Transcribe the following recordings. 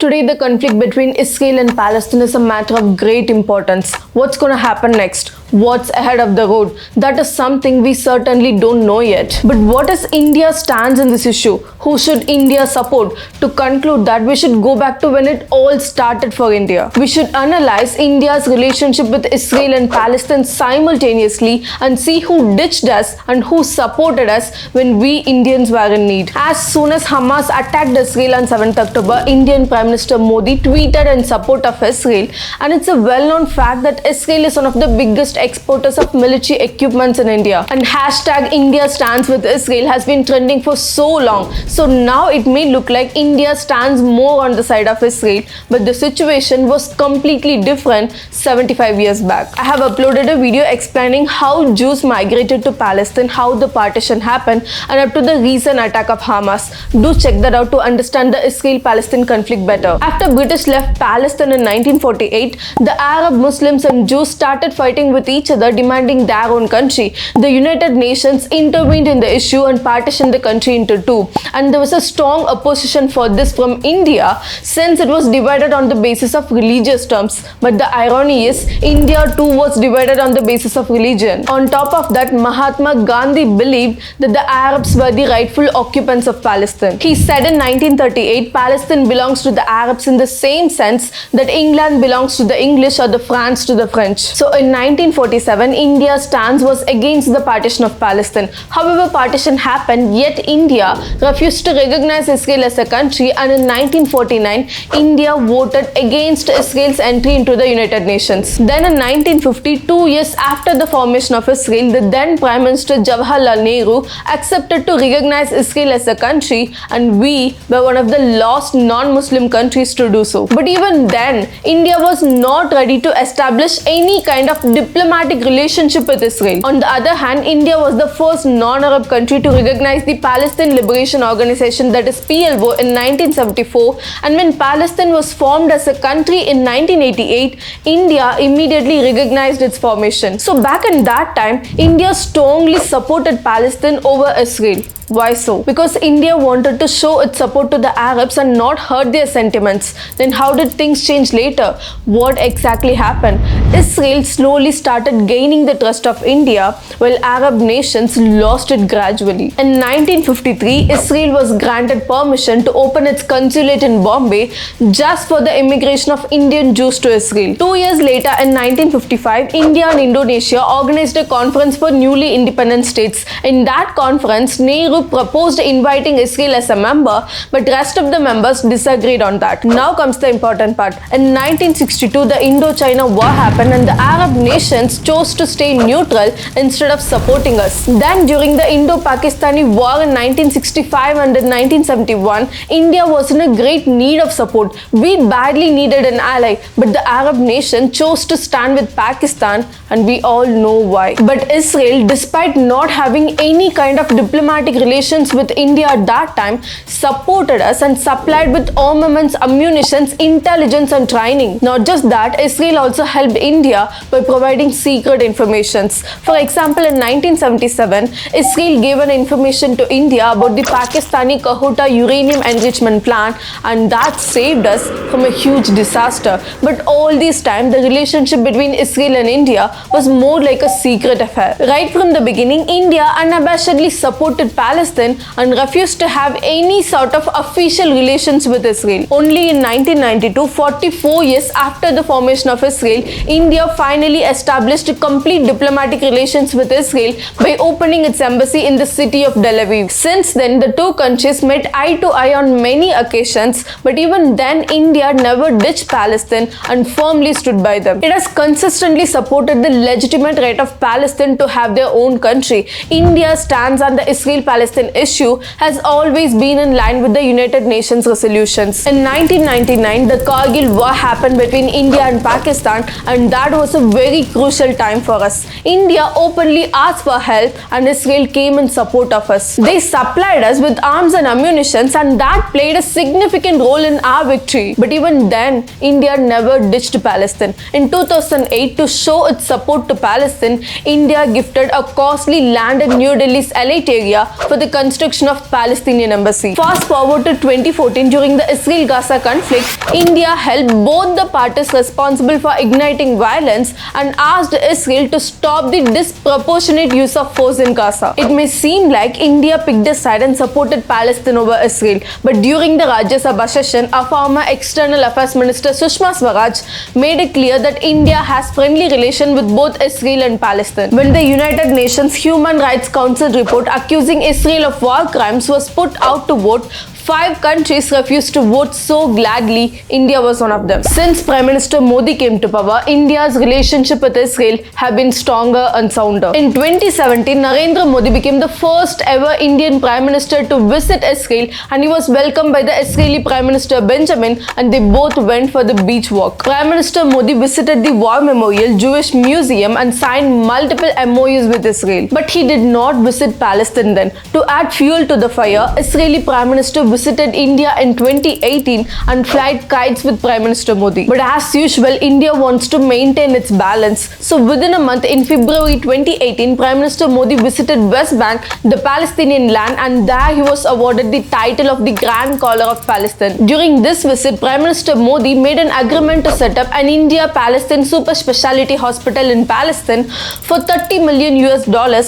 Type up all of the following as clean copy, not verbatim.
Today, the conflict between Israel and Palestine is a matter of great importance. What's going to happen next? What's ahead of the road? That is something we certainly don't know yet. But what is India's stance in this issue? Who should India support? To conclude that, we should go back to when it all started for India. We should analyze India's relationship with Israel and Palestine simultaneously and see who ditched us and who supported us when we Indians were in need. As soon as Hamas attacked Israel on 7th October, Indian Prime Minister Modi tweeted in support of Israel, and it's a well-known fact that Israel is one of the biggest exporters of military equipments in India. And hashtag India stands with Israel has been trending for so long. So now it may look like India stands more on the side of Israel, but the situation was completely different 75 years back. I have uploaded a video explaining how Jews migrated to Palestine, how the partition happened, and up to the recent attack of Hamas. Do check that out to understand the Israel-Palestine conflict better. After British left Palestine in 1948, the Arab Muslims and Jews started fighting with each other, demanding their own country. The United Nations intervened in the issue and partitioned the country into two. And there was a strong opposition for this from India, since it was divided on the basis of religious terms. But the irony is, India too was divided on the basis of religion. On top of that, Mahatma Gandhi believed that the Arabs were the rightful occupants of Palestine. He said in 1938, Palestine belongs to the Arabs in the same sense that England belongs to the English or the France to the French. So in 1947, India's stance was against the partition of Palestine. However, partition happened, yet India refused to recognize Israel as a country, and in 1949, India voted against Israel's entry into the United Nations. Then in 1950, 2 years after the formation of Israel, the then Prime Minister Jawaharlal Nehru accepted to recognize Israel as a country, and we were one of the last non-Muslim countries to do so. But even then, India was not ready to establish any kind of diplomatic relationship with Israel. On the other hand, India was the first non-Arab country to recognize the Palestine Liberation Organization, that is PLO, in 1974, and when Palestine was formed as a country in 1988, India immediately recognized its formation. So back in that time, India strongly supported Palestine over Israel. Why so? Because India wanted to show its support to the Arabs and not hurt their sentiments. Then how did things change later? What exactly happened? Israel slowly started gaining the trust of India, while Arab nations lost it gradually. In 1953, Israel was granted permission to open its consulate in Bombay just for the immigration of Indian Jews to Israel. 2 years later, in 1955, India and Indonesia organized a conference for newly independent states. In that conference, Nehru proposed inviting Israel as a member, but rest of the members disagreed on that. Now comes the important part. In 1962, the Indo-China War happened and the Arab nations chose to stay neutral instead of supporting us. Then during the Indo-Pakistani War in 1965 and in 1971, India was in a great need of support. We badly needed an ally, but the Arab nation chose to stand with Pakistan, and we all know why. But Israel, despite not having any kind of diplomatic relations with India at that time, supported us and supplied with armaments, ammunitions, intelligence and training. Not just that, Israel also helped India by providing secret informations. For example, in 1977, Israel gave an information to India about the Pakistani Kahota uranium enrichment plant, and that saved us from a huge disaster. But all this time, the relationship between Israel and India was more like a secret affair. Right from the beginning, India unabashedly supported Palestine and refused to have any sort of official relations with Israel. Only in 1992, 44 years after the formation of Israel, India finally established complete diplomatic relations with Israel by opening its embassy in the city of Tel Aviv. Since then, the two countries met eye to eye on many occasions, but even then, India never ditched Palestine and firmly stood by them. It has consistently supported the legitimate right of Palestine to have their own country. India's stance on the Israel-Palestine issue has always been in line with the United Nations resolutions. In 1999, the Kargil war happened between India and Pakistan, and that was a very crucial time for us. India openly asked for help and Israel came in support of us. They supplied us with arms and ammunitions, and that played a significant role in our victory. But even then, India never ditched Palestine. In 2008, to show its support to Palestine, India gifted a costly land in New Delhi's elite area for the construction of Palestinian embassy. Fast forward to 2014, during the Israel-Gaza conflict, India held both the parties responsible for igniting violence and asked Israel to stop the disproportionate use of force in Gaza. It may seem like India picked a side and supported Palestine over Israel, but during the Rajya Sabha session, our former External Affairs Minister Sushma Swaraj made it clear that India has friendly relations with both Israel and Palestine. When the United Nations Human Rights Council report accusing Israel of war crimes was put out to vote, 5 countries refused to vote, so gladly India was one of them. Since Prime Minister Modi came to power, India's relationship with Israel have been stronger and sounder. In 2017, Narendra Modi became the first ever Indian Prime Minister to visit Israel, and he was welcomed by the Israeli Prime Minister Benjamin, and they both went for the beach walk. Prime Minister Modi visited the War Memorial Jewish Museum and signed multiple MOUs with Israel. But he did not visit Palestine then. To add fuel to the fire, Israeli Prime Minister visited India in 2018 and flight kites with Prime Minister Modi. But as usual, India wants to maintain its balance. So within a month, in February 2018, Prime Minister Modi visited West Bank, the Palestinian land, and there he was awarded the title of the Grand Scholar of Palestine. During this visit, Prime Minister Modi made an agreement to set up an India-Palestine super specialty hospital in Palestine for $30 million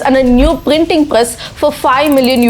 and a new printing press for $5 million.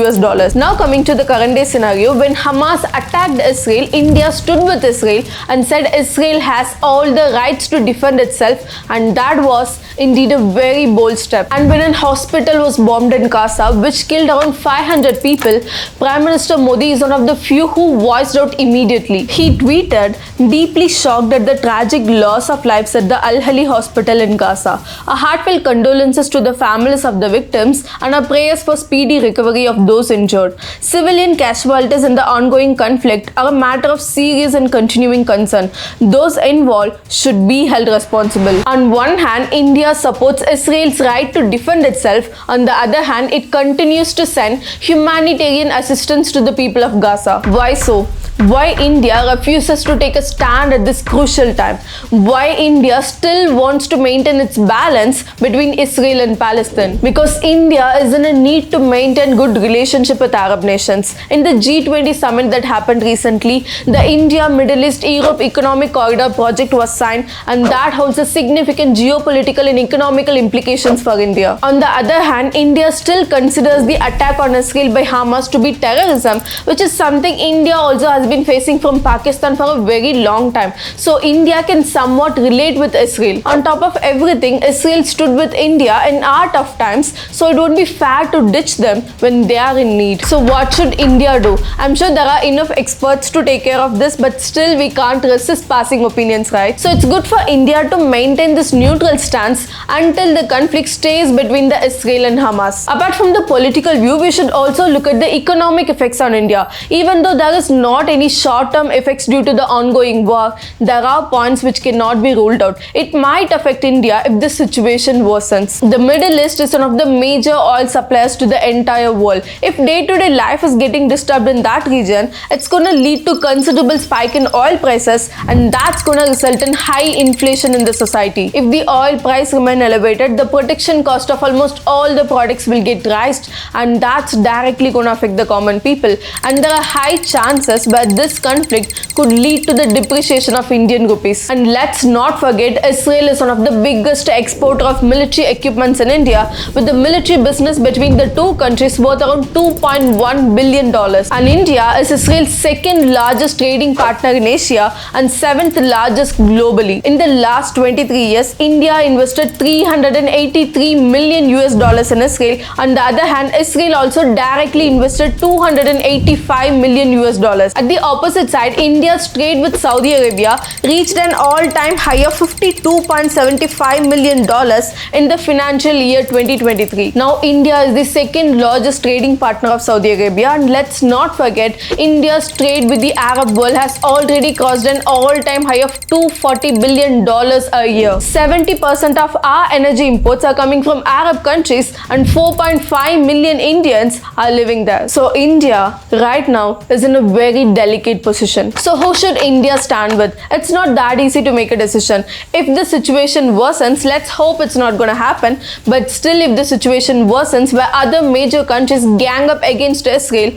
Now coming to the current day scenario, when Hamas attacked Israel, India stood with Israel and said Israel has all the rights to defend itself, and that was indeed a very bold step. And when a hospital was bombed in Gaza, which killed around 500 people, Prime Minister Modi is one of the few who voiced out immediately. He tweeted, "Deeply shocked at the tragic loss of lives at the Al-Hali hospital in Gaza. Our heartfelt condolences to the families of the victims and our prayers for speedy recovery of those injured. Civilian casualties in the ongoing conflict are a matter of serious and continuing concern. Those involved should be held responsible." On one hand, India supports Israel's right to defend itself. On the other hand, it continues to send humanitarian assistance to the people of Gaza. Why so? Why India refuses to take a stand at this crucial time? Why India still wants to maintain its balance between Israel and Palestine? Because India is in a need to maintain good relationship with Arab nations. In the G20 summit that happened recently, the India Middle East Europe Economic Corridor project was signed, and that holds a significant geopolitical and economical implications for India. On the other hand, India still considers the attack on Israel by Hamas to be terrorism, which is something India also has been facing from Pakistan for a very long time. So India can somewhat relate with Israel. On top of everything, Israel stood with India in our tough times, so it would be fair to ditch them when they are in need. So what should India do? I'm sure there are enough experts to take care of this, but still we can't resist passing opinions, right? So it's good for India to maintain this neutral stance until the conflict stays between the Israel and Hamas. Apart from the political view, we should also look at the economic effects on India. Even though there is not any short-term effects due to the ongoing war, there are points which cannot be ruled out. It might affect India if the situation worsens. The Middle East is one of the major oil suppliers to the entire world. If day-to-day life is getting disturbed in that region, it's going to lead to considerable spike in oil prices, and that's going to result in high inflation in the society. If the oil price remain elevated, the production cost of almost all the products will get raised, and that's directly going to affect the common people. And there are high chances where this conflict could lead to the depreciation of Indian rupees. And let's not forget, Israel is one of the biggest exporter of military equipments in India, with the military business between the two countries worth around $2.1 billion. And India is Israel's second largest trading partner in Asia and 7th largest globally. In the last 23 years, India invested $383 million in Israel. On the other hand, Israel also directly invested $285 million. At the opposite side, India's trade with Saudi Arabia reached an all-time high of $52.75 million in the financial year 2023. Now, India is the second largest trading partner of Saudi Arabia, and let's not forget, India's trade with the Arab world has already crossed an all-time high of $240 billion a year. 70% of our energy imports are coming from Arab countries, and 4.5 million Indians are living there. So India right now is in a very delicate position. So who should India stand with? It's not that easy to make a decision. If the situation worsens, let's hope it's not going to happen, but still if the situation worsens where other major countries gang up against Israel,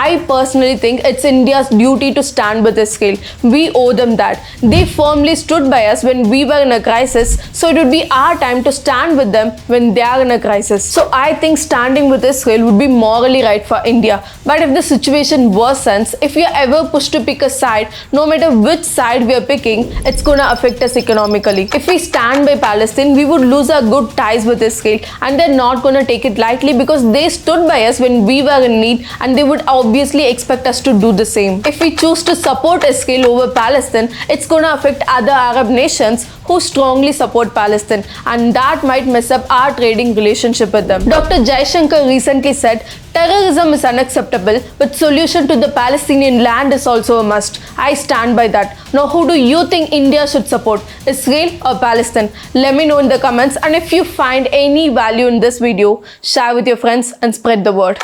I personally think it's India's duty to stand with Israel. We owe them that. They firmly stood by us when we were in a crisis, so it would be our time to stand with them when they are in a crisis. So I think standing with Israel would be morally right for India. But if the situation worsens, if we are ever pushed to pick a side, no matter which side we are picking, it's going to affect us economically. If we stand by Palestine, we would lose our good ties with Israel, and they're not going to take it lightly because they stood by us when we were in need, and they would obviously expect us to do the same. If we choose to support Israel over Palestine, it's going to affect other Arab nations who strongly support Palestine, and that might mess up our trading relationship with them. Dr.Jai recently said, terrorism is unacceptable, but solution to the Palestinian land is also a must. I stand by that. Now, who do you think India should support, Israel or Palestine? Let me know in the comments, and if you find any value in this video, share with your friends and spread the word.